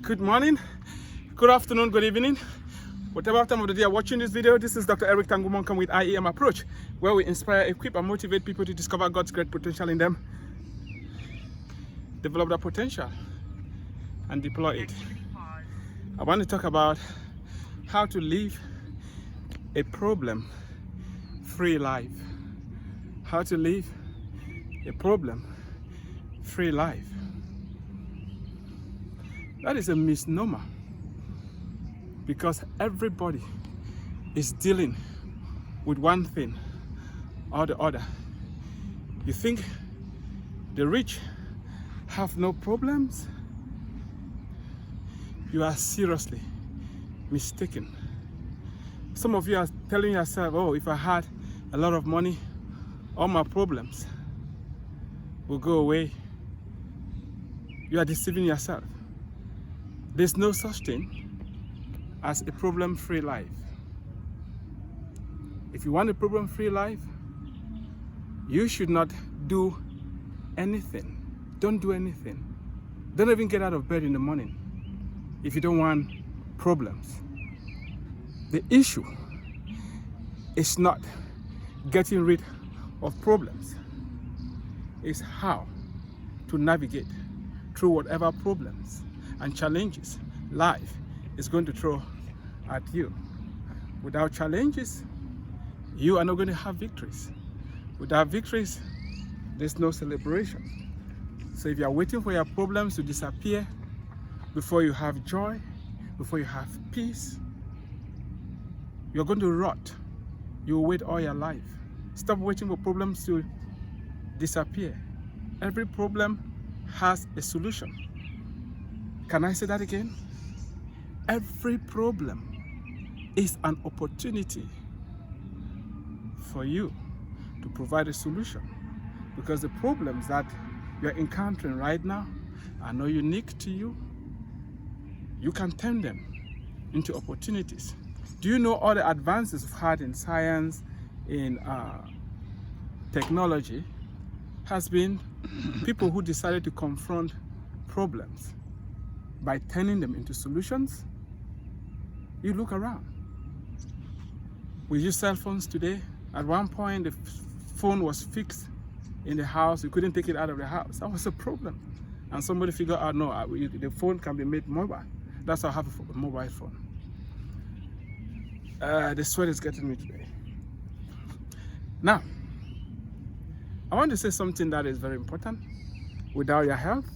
Good morning, good afternoon, good evening. Whatever time of the day you're watching this video, this is Dr. Eric Tangumonkan with iemapproach, where we inspire, equip, and motivate people to discover God's great potential in them, develop that potential, and deploy it. I want to talk about how to live a problem-free life. How to live a problem-free life. That is a misnomer, because everybody is dealing with one thing or the other. You think the rich have no problems? You are seriously mistaken. Some of you are telling yourself, oh, if I had a lot of money, all my problems will go away. You are deceiving yourself. There's no such thing as a problem-free life. If you want a problem-free life, you should not do anything. Don't do anything. Don't even get out of bed in the morning if you don't want problems. The issue is not getting rid of problems. It's how to navigate through whatever problems and challenges life is going to throw at you. Without challenges, you are not going to have victories. Without victories, there's no celebration. So if you are waiting for your problems to disappear before you have joy, before you have peace, you're going to rot. You will wait all your life. Stop waiting for problems to disappear. Every problem has a solution. Can I say that again? Every problem is an opportunity for you to provide a solution, because the problems that you're encountering right now are not unique to you. You can turn them into opportunities. Do you know all the advances we've had in science, in technology, has been people who decided to confront problems by turning them into solutions? You look around. We use cell phones today. At one point, the phone was fixed in the house. You couldn't take it out of the house. That was a problem. And somebody figured out, no, the phone can be made mobile. That's why I have a mobile phone. The sweat is getting me today. Now, I want to say something that is very important. Without your health,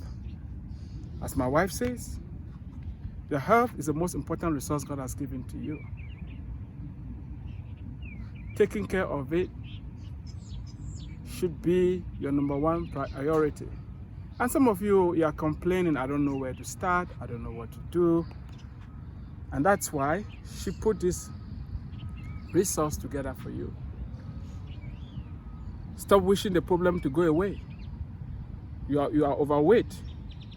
as my wife says, your health is the most important resource God has given to you. Taking care of it should be your number one priority. And some of you are complaining, I don't know where to start, I don't know what to do. And that's why she put this resource together for you. Stop wishing the problem to go away. You are overweight.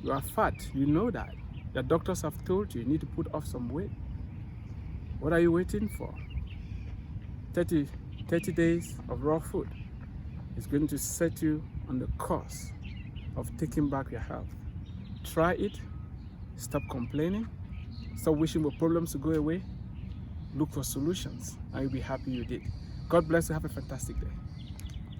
You are fat. You know that. The doctors have told you need to put off some weight. What are you waiting for? 30 days of raw food is going to set you on the course of taking back your health. Try it. Stop complaining. Stop wishing for problems to go away. Look for solutions, and you'll be happy you did. God bless you. Have a fantastic day.